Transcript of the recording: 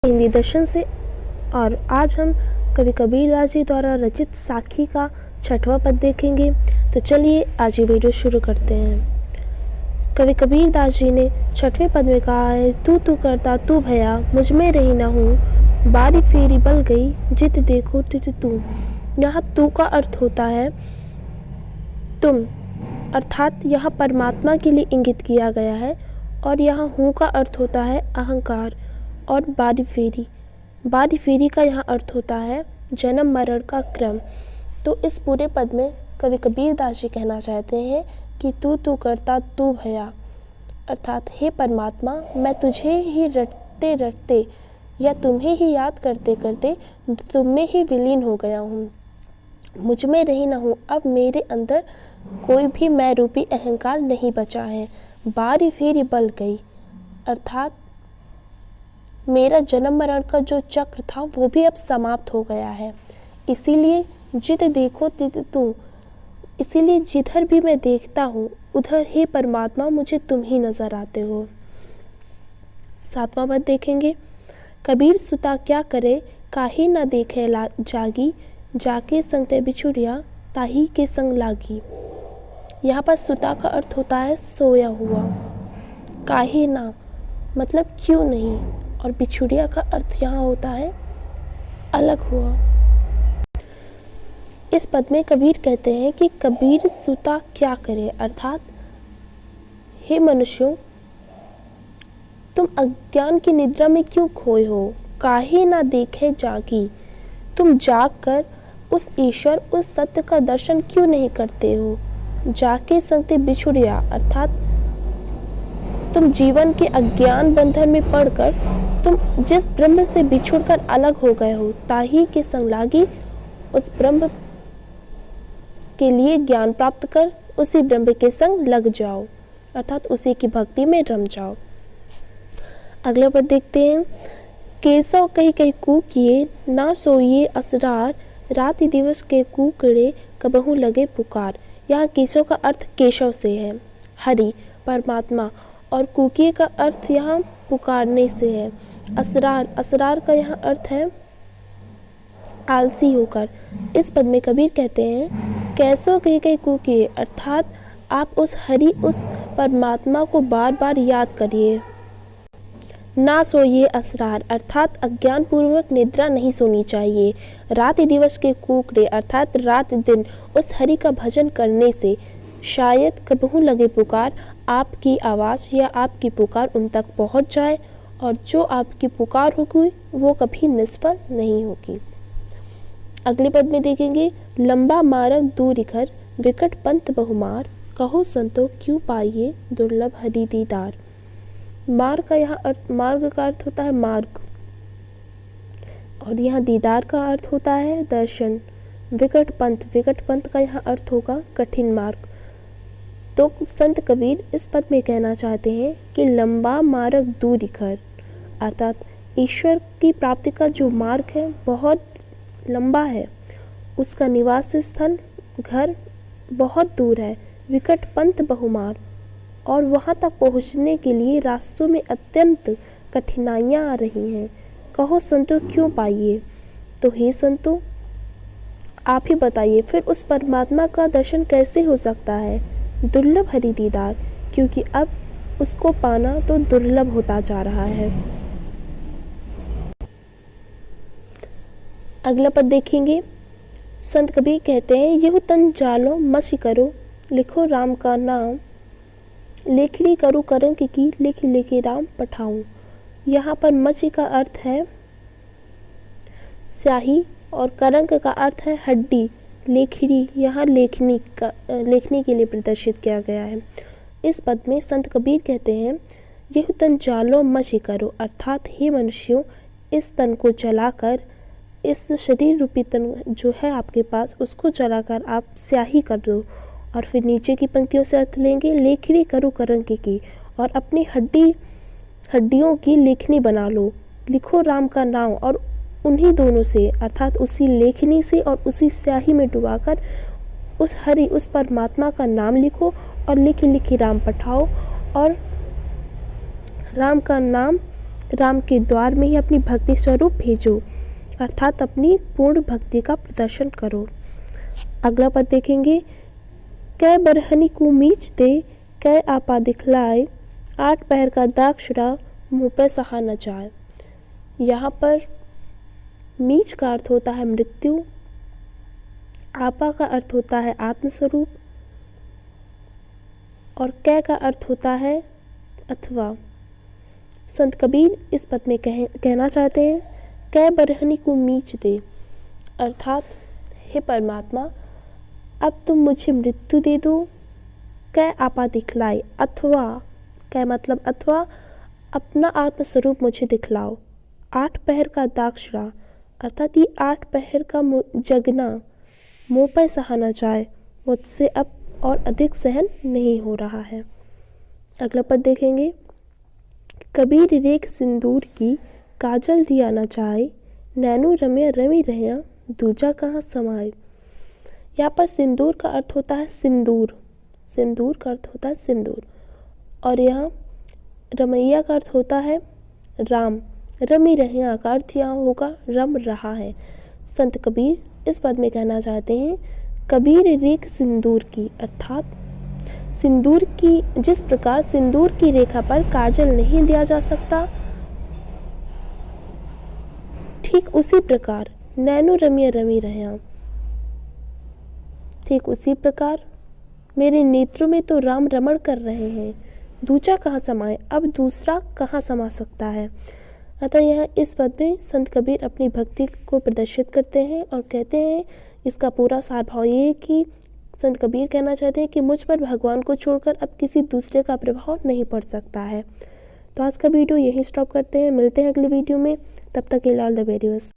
हिंदी दर्शन से। और आज हम कवि कबीरदास जी द्वारा रचित साखी का 6वां पद देखेंगे। तो चलिए आज ये वीडियो शुरू करते हैं। कवि कबीरदास जी ने 6वें पद में कहा है, तू करता तू भया, मुझ में रही न हूँ, बारी फेरी बल गई, जित देखो तित तू। यहाँ तू का अर्थ होता है तुम, अर्थात यहाँ परमात्मा के लिए इंगित किया गया है। और यहाँ हूँ का अर्थ होता है अहंकार। और बारी फेरी का यहाँ अर्थ होता है जन्म मरण का क्रम। तो इस पूरे पद में कवि कबीरदास जी कहना चाहते हैं कि तू करता तू भया, अर्थात हे परमात्मा, मैं तुझे ही रटते रटते या तुम्हें ही याद करते करते तुम में ही विलीन हो गया हूँ, मुझ में रही न हूँ। अब मेरे अंदर कोई भी मैं रूपी अहंकार नहीं बचा है। बारी फेरी बल गई, अर्थात मेरा जन्म मरण का जो चक्र था वो भी अब समाप्त हो गया है। इसीलिए जित देखो तित तू, इसीलिए जिधर भी मैं देखता हूँ उधर ही परमात्मा मुझे तुम ही नजर आते हो। 7वां पद देखेंगे। कबीर सुता क्या करे, काहे न देखे जागी, जाके संग ते बिछुड़िया, ताही के संग लागी। यहाँ पर सुता का अर्थ होता है सोया हुआ, काहे ना मतलब क्यों नहीं, और बिछुड़िया का अर्थ यहाँ होता है अलग हुआ। इस पद में कबीर कहते हैं कि कबीर सुता क्या करे, अर्थात हे मनुष्यों, तुम अज्ञान की निद्रा में क्यों खोए हो, काहे ना देखे जागी, तुम जाग कर उस ईश्वर उस सत्य का दर्शन क्यों नहीं करते हो। जाके संगते बिछुड़िया, अर्थात तुम जीवन के अज्ञान बंधन में पड़कर तुम जिस ब्रह्म से बिछुड़कर अलग हो गए हो, ताही के संग लागी, उस ब्रह्म के लिए ज्ञान प्राप्त कर उसी ब्रह्म के संग लग जाओ, अर्थात उसी की भक्ति में रम जाओ। अगले पर देखते हैं। केसव कही कही कूकिए, ना सोइए असरार, राति दिवस के कूकड़े, कबहू लगे पुकार। यहाँ केशव का अर्थ केशव से है, हरि परमात्मा, और कूकिए का अर्थ यहाँ पुकारने से है। असरार का यहाँ अर्थ है आलसी होकर। इस पद में कबीर कहते हैं, कैसो कही कही कूकिए, अर्थात आप उस हरि उस परमात्मा को बार बार याद करिए। ना सोइए असरार, अर्थात अज्ञान पूर्वक निद्रा नहीं सोनी चाहिए। रात दिवस के कुकड़े, अर्थात रात दिन उस हरि का भजन करने से शायद कबहू लगे पुकार, आपकी आवाज़ या आपकी पुकार उन तक पहुंच जाए, और जो आपकी पुकार होगी वो कभी निष्फल नहीं होगी। अगले पद में देखेंगे। लंबा मार्ग दूर इखर, विकट पंथ बहुमार, कहो संतो क्यों पाइए, दुर्लभ हरि दीदार। मार्ग का यहाँ अर्थ होता है मार्ग, और यहाँ दीदार का अर्थ होता है दर्शन। विकट पंथ का यहाँ अर्थ होगा कठिन मार्ग। तो संत कबीर इस पद में कहना चाहते हैं कि लंबा मार्ग दूर इखर, अर्थात ईश्वर की प्राप्ति का जो मार्ग है बहुत लंबा है, उसका निवास स्थल घर बहुत दूर है। विकट पंथ बहुमार, और वहाँ तक पहुँचने के लिए रास्तों में अत्यंत कठिनाइयाँ आ रही हैं। कहो संतो क्यों पाइए, तो हे संतो आप ही बताइए फिर उस परमात्मा का दर्शन कैसे हो सकता है। दुर्लभ हरि दीदार, क्योंकि अब उसको पाना तो दुर्लभ होता जा रहा है। अगला पद देखेंगे। संत कबीर कहते हैं, यहु तन जालो मसी करो, लिखो राम का नाम, लेखड़ी करूँ करंक की, लिखी लिखी राम पठाऊं। यहाँ पर मसी का अर्थ है स्याही, और करंक का अर्थ है हड्डी। लेखड़ी यहाँ लेखनी के लिए प्रदर्शित किया गया है। इस पद में संत कबीर कहते हैं, यह तन जालो मसी करो, अर्थात हे मनुष्यों, इस तन को जलाकर, इस शरीर रूपी तन जो है आपके पास, उसको जलाकर आप स्याही कर दो। और फिर नीचे की पंक्तियों से अर्थ लेंगे, लेखड़ी करूँ करंक की, और अपनी हड्डियों की लेखनी बना लो। लिखो राम का नाम, और उन्हीं दोनों से, अर्थात उसी लेखनी से और उसी स्याही में डुबाकर उस हरि उस परमात्मा का नाम लिखो, और लिखी लिखी राम पठाओ, और राम का नाम राम के द्वार में ही अपनी भक्ति स्वरूप भेजो, अर्थात अपनी पूर्ण भक्ति का प्रदर्शन करो। अगला पद देखेंगे, कै बरहनी को मीच दे, कै आपा दिखलाए, 8 पहर का दाक्षिणा, मुँह पे सहा न जाए। यहाँ पर मीच का अर्थ होता है मृत्यु, आपा का अर्थ होता है आत्मस्वरूप और कै का अर्थ होता है अथवा। संत कबीर इस पद में कहना चाहते हैं, कै बरहनी को मीच दे, अर्थात हे परमात्मा अब तुम मुझे मृत्यु दे दो। कै आपा दिखलाए, अथवा कै मतलब अथवा अपना आत्मस्वरूप मुझे दिखलाओ। 8 पहर का दाक्षिणा, अर्थात ये 8 पहर का जगना मुँह पर सहा न जाए, मुझसे अब और अधिक सहन नहीं हो रहा है। अगला पद देखेंगे, कबीर रेख सिंदूर की, काजल दिया न जाए, नैनो रम्य रमी रहिया, दूजा कहाँ समाए। यहाँ पर सिंदूर का अर्थ होता है सिंदूर, सिंदूर का अर्थ होता है सिंदूर और यहाँ रमैया का अर्थ होता है राम, रमी रहिया का अर्थ यहाँ होगा रम रहा है। संत कबीर इस पद में कहना चाहते हैं, कबीर रेख सिंदूर की, अर्थात सिंदूर की, जिस प्रकार सिंदूर की रेखा पर काजल नहीं दिया जा सकता, ठीक उसी प्रकार नैनो रम्य रमी रहिया, ठीक उसी प्रकार मेरे नेत्रों में तो राम रमण कर रहे हैं, दूजा कहाँ समाए, अब दूसरा कहाँ समा सकता है। अतः यह इस पद में संत कबीर अपनी भक्ति को प्रदर्शित करते हैं और कहते हैं, इसका पूरा सार भाव ये है कि संत कबीर कहना चाहते हैं कि मुझ पर भगवान को छोड़कर अब किसी दूसरे का प्रभाव नहीं पड़ सकता है। तो आज का वीडियो यहीं स्टॉप करते हैं, मिलते हैं अगले वीडियो में, तब तक के लिए ऑल द वेरी बेस्ट।